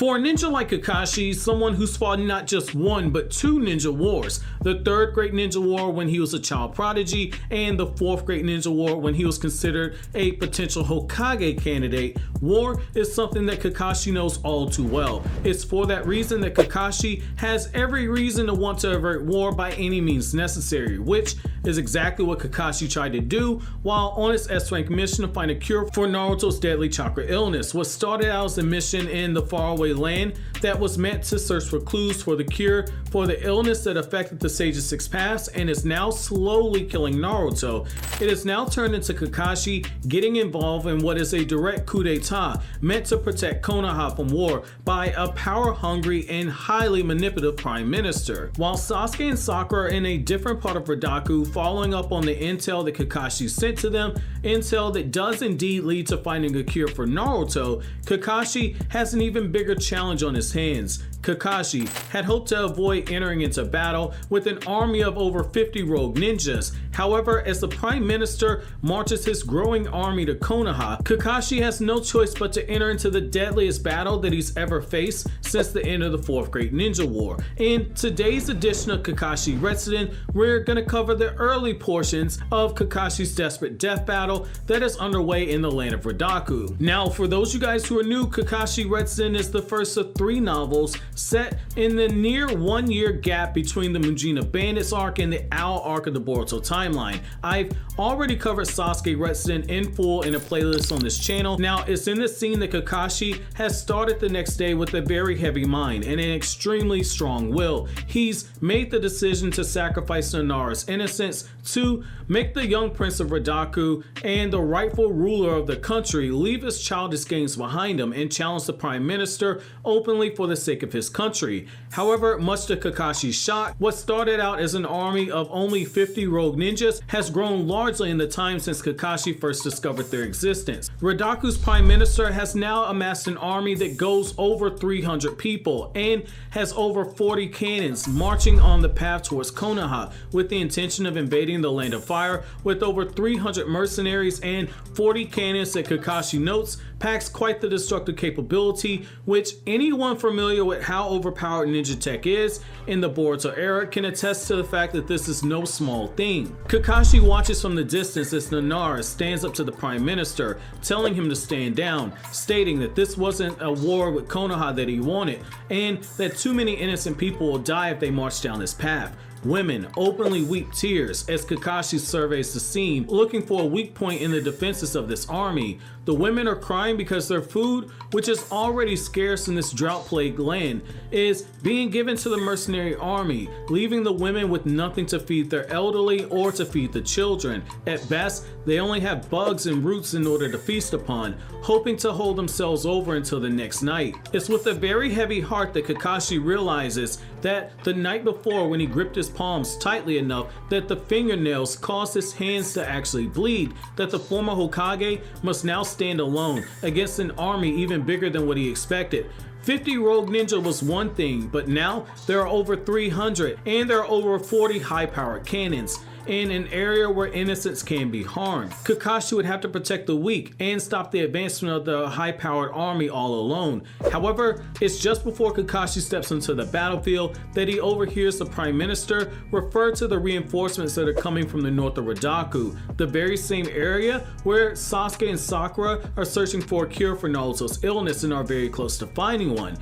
For a ninja like Kakashi, someone who's fought not just one but two ninja wars, the third great ninja war when he was a child prodigy, and the fourth great ninja war when he was considered a potential Hokage candidate, war is something that Kakashi knows all too well. It's for that reason that Kakashi has every reason to want to avert war by any means necessary, which is exactly what Kakashi tried to do while on his S-rank mission to find a cure for Naruto's deadly chakra illness. What started out as a mission in the faraway land that was meant to search for clues for the cure for the illness that affected the Sage's Six Paths and is now slowly killing Naruto. It has now turned into Kakashi getting involved in what is a direct coup d'etat meant to protect Konoha from war by a power-hungry and highly manipulative prime minister. While Sasuke and Sakura are in a different part of Redaku following up on the intel that Kakashi sent to them, intel that does indeed lead to finding a cure for Naruto, Kakashi has an even bigger challenge on his hands. Kakashi had hoped to avoid entering into battle with an army of over 50 rogue ninjas. However, as the Prime Minister marches his growing army to Konoha, Kakashi has no choice but to enter into the deadliest battle that he's ever faced since the end of the Fourth Great Ninja War. In today's edition of Kakashi Retsuden, we're going to cover the early portions of Kakashi's desperate death battle that is underway in the land of Redaku. Now, for those of you guys who are new, Kakashi Retsuden is the first of 3 novels set in the near 1 year gap between the Mujina Bandits arc and the Owl arc of the Boruto timeline. I've already covered Sasuke Retsuden in full in a playlist on this channel. Now, it's in this scene that Kakashi has started the next day with a very heavy mind and an extremely strong will. He's made the decision to sacrifice Nara's innocence to make the young prince of Redaku and the rightful ruler of the country leave his childish games behind him and challenge the prime minister openly for the sake of his country. However, much to Kakashi's shock, what started out as an army of only 50 rogue ninjas has grown largely in the time since Kakashi first discovered their existence. Redaku's prime minister has now amassed an army that goes over 300 people and has over 40 cannons marching on the path towards Konoha with the intention of invading the land of fire, with over 300 mercenaries and 40 cannons that Kakashi notes packs quite the destructive capability, which anyone familiar with how overpowered ninja tech is in the Boruto era can attest to the fact that this is no small thing. Kakashi watches from the distance as Nara stands up to the prime minister, telling him to stand down, stating that this wasn't a war with Konoha that he wanted, and that too many innocent people will die if they march down this path. Women openly weep tears as Kakashi surveys the scene, looking for a weak point in the defenses of this army. The women are crying because their food, which is already scarce in this drought-plagued land, is being given to the mercenary army, leaving the women with nothing to feed their elderly or to feed the children. At best, they only have bugs and roots in order to feast upon, hoping to hold themselves over until the next night. It's with a very heavy heart that Kakashi realizes that the night before, when he gripped his palms tightly enough that the fingernails caused his hands to actually bleed, that the former Hokage must now stand alone against an army even bigger than what he expected. 50 rogue ninja was one thing, but now there are over 300 and there are over 40 high-powered cannons in an area where innocents can be harmed. Kakashi would have to protect the weak and stop the advancement of the high-powered army all alone. However, it's just before Kakashi steps into the battlefield that he overhears the prime minister refer to the reinforcements that are coming from the north of Redaku, the very same area where Sasuke and Sakura are searching for a cure for Naruto's illness and are very close to finding one.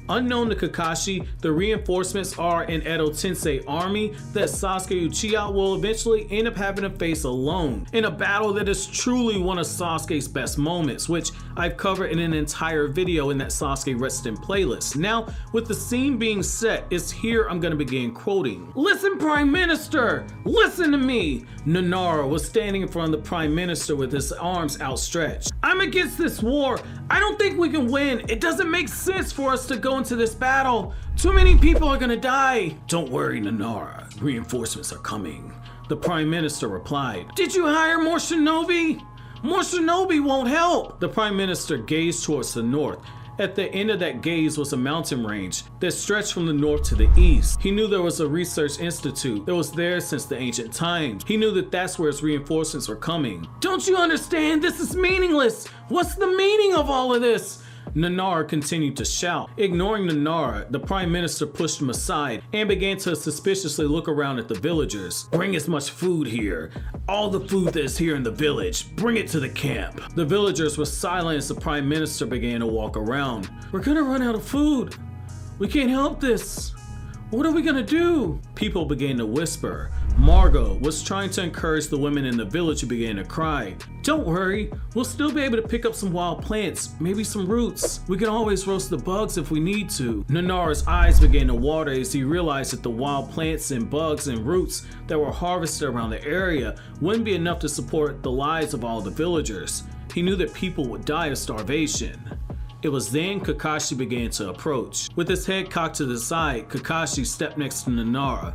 Unknown to Kakashi, the reinforcements are an Edo Tensei army that Sasuke Uchiha will eventually end up having to face alone in a battle that is truly one of Sasuke's best moments, which I've covered in an entire video in that Sasuke Retsuden playlist. Now, with the scene being set, it's here I'm going to begin quoting. "Listen, Prime Minister! Listen to me!" Nara was standing in front of the Prime Minister with his arms outstretched. "I'm against this war. I don't think we can win. It doesn't make sense for us to go into this battle. Too many people are gonna die." "Don't worry, Nara. Reinforcements are coming," the Prime Minister replied. "Did you hire more Shinobi? More Shinobi won't help." The Prime Minister gazed towards the north. At the end of that gaze was a mountain range that stretched from the north to the east. He knew there was a research institute that was there since the ancient times. He knew that that's where his reinforcements were coming. "Don't you understand? This is meaningless. What's the meaning of all of this?" Nanara continued to shout. Ignoring Nanara, the Prime Minister pushed him aside and began to suspiciously look around at the villagers. Bring as much food here. All the food that is here in the village, bring it to the camp. The villagers were silent as the Prime Minister began to walk around. We're gonna run out of food. We can't help this. What are we gonna do? People began to whisper. Margot was trying to encourage the women in the village who began to cry. Don't worry, we'll still be able to pick up some wild plants, maybe some roots. We can always roast the bugs if we need to. Nanara's eyes began to water as he realized that the wild plants and bugs and roots that were harvested around the area wouldn't be enough to support the lives of all the villagers. He knew that people would die of starvation. It was then Kakashi began to approach. With his head cocked to the side, Kakashi stepped next to Nanara.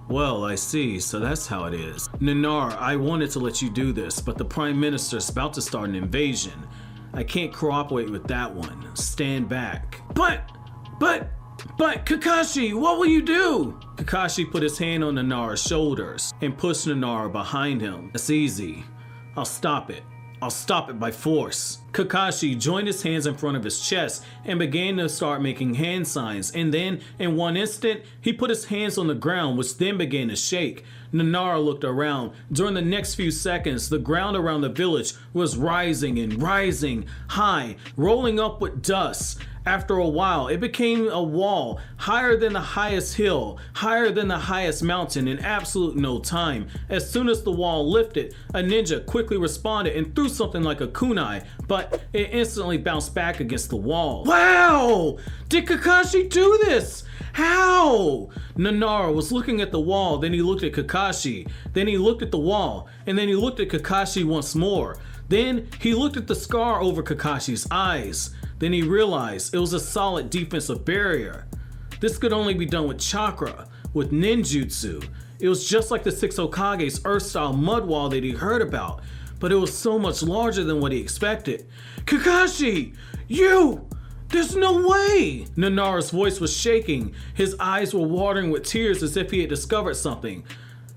Well, I see, so that's how it is. Nanara, I wanted to let you do this, but the Prime Minister's about to start an invasion. I can't cooperate with that one. Stand back. But, Kakashi, what will you do? Kakashi put his hand on Nanara's shoulders and pushed Nanara behind him. It's easy. I'll stop it. I'll stop it by force. Kakashi joined his hands in front of his chest and began to start making hand signs, and then, in one instant, he put his hands on the ground, which then began to shake. Nanara looked around. During the next few seconds, the ground around the village was rising and rising high, rolling up with dust. After a while, it became a wall, higher than the highest hill, higher than the highest mountain in absolute no time. As soon as the wall lifted, a ninja quickly responded and threw something like a kunai, but it instantly bounced back against the wall. Wow! Did Kakashi do this? How? Nanara was looking at the wall, then he looked at Kakashi, then he looked at the wall, and then he looked at Kakashi once more. Then he looked at the scar over Kakashi's eyes. Then he realized it was a solid defensive barrier. This could only be done with chakra, with ninjutsu. It was just like the 6 Hokage's Earth-style mud wall that he heard about, but it was so much larger than what he expected. Kakashi! You! There's no way! Nanara's voice was shaking. His eyes were watering with tears as if he had discovered something.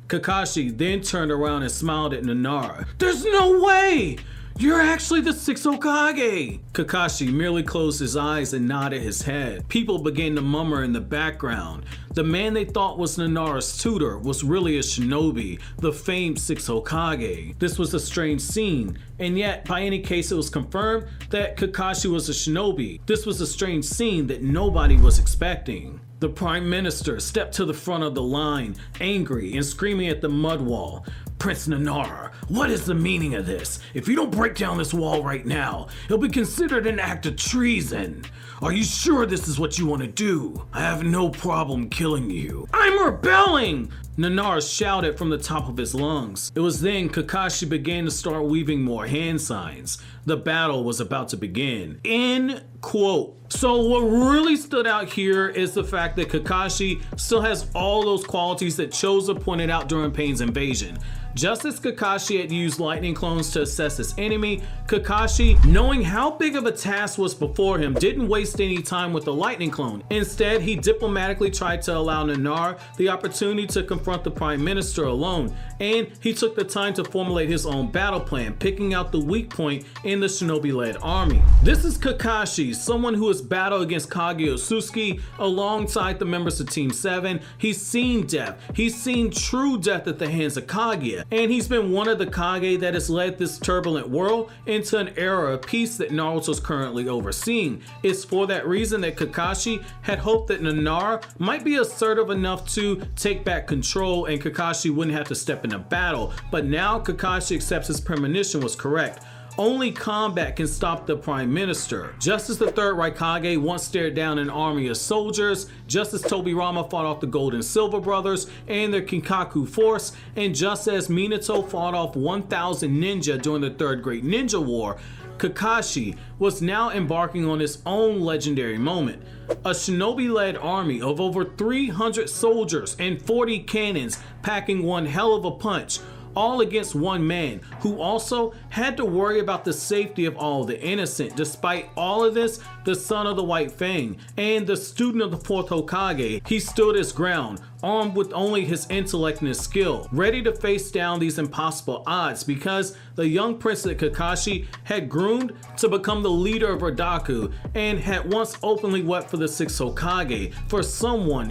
Kakashi then turned around and smiled at Nanara. There's no way! You're actually the 6 Hokage! Kakashi merely closed his eyes and nodded his head. People began to murmur in the background. The man they thought was Nanara's tutor was really a shinobi, the famed 6 Hokage. This was a strange scene, and yet, by any case, it was confirmed that Kakashi was a shinobi. This was a strange scene that nobody was expecting. The Prime Minister stepped to the front of the line, angry and screaming at the mud wall. Prince Nanara, what is the meaning of this? If you don't break down this wall right now, it'll be considered an act of treason. Are you sure this is what you want to do? I have no problem killing you. I'm rebelling! Nanara shouted from the top of his lungs. It was then Kakashi began to start weaving more hand signs. The battle was about to begin. End quote. So what really stood out here is the fact that Kakashi still has all those qualities that Choza pointed out during Pain's invasion. Just as Kakashi had used lightning clones to assess his enemy, Kakashi, knowing how big of a task was before him, didn't waste any time with the lightning clone. Instead, he diplomatically tried to allow Nanara the opportunity to confront the Prime Minister alone, and he took the time to formulate his own battle plan, picking out the weak point in the shinobi-led army. This is Kakashi, someone who has battled against Kage Otsutsuki alongside the members of Team 7. He's seen death. He's seen true death at the hands of Kaguya. And he's been one of the Kage that has led this turbulent world into an era of peace that Naruto's currently overseeing. It's for that reason that Kakashi had hoped that Nanara might be assertive enough to take back control and Kakashi wouldn't have to step into battle. But now Kakashi accepts his premonition was correct. Only combat can stop the Prime Minister. Just as the third Raikage once stared down an army of soldiers, just as Tobirama fought off the Gold and Silver brothers and their Kinkaku force, and just as Minato fought off 1,000 ninja during the Third Great Ninja War, Kakashi was now embarking on his own legendary moment. A shinobi-led army of over 300 soldiers and 40 cannons packing one hell of a punch, all against one man who also had to worry about the safety of all the innocent. Despite all of this, the son of the White Fang and the student of the 4th Hokage, he stood his ground, armed with only his intellect and his skill, ready to face down these impossible odds because the young prince that Kakashi had groomed to become the leader of Redaku and had once openly wept for the 6th Hokage, for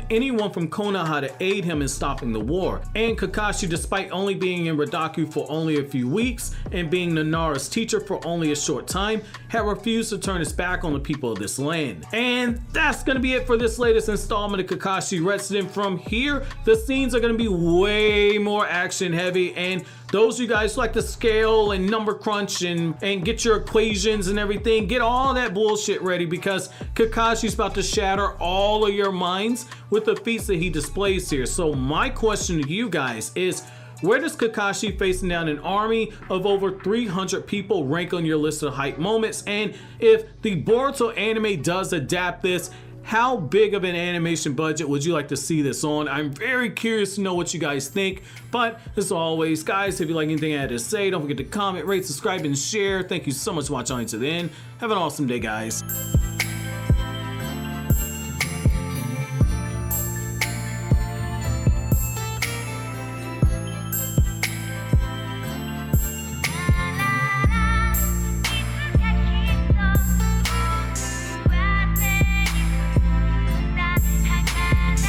anyone from Konoha to aid him in stopping the war. And Kakashi, despite only being in Redaku for only a few weeks and being Nanara's teacher for only a short time, had refused to turn his back on the people of this land. And that's gonna be it for this latest installment of Kakashi Retsuden. From here, the scenes are gonna be way more action heavy, and those of you guys who like to scale and number crunch and get your equations and everything, get all that bullshit ready because Kakashi's about to shatter all of your minds with the feats that he displays here. So my question to you guys is, where does Kakashi facing down an army of over 300 people rank on your list of hype moments? And if the Boruto anime does adapt this, how big of an animation budget would you like to see this on? I'm very curious to know what you guys think. But as always, guys, if you like anything I had to say, don't forget to comment, rate, subscribe, and share. Thank you so much for watching to the end. Have an awesome day, guys.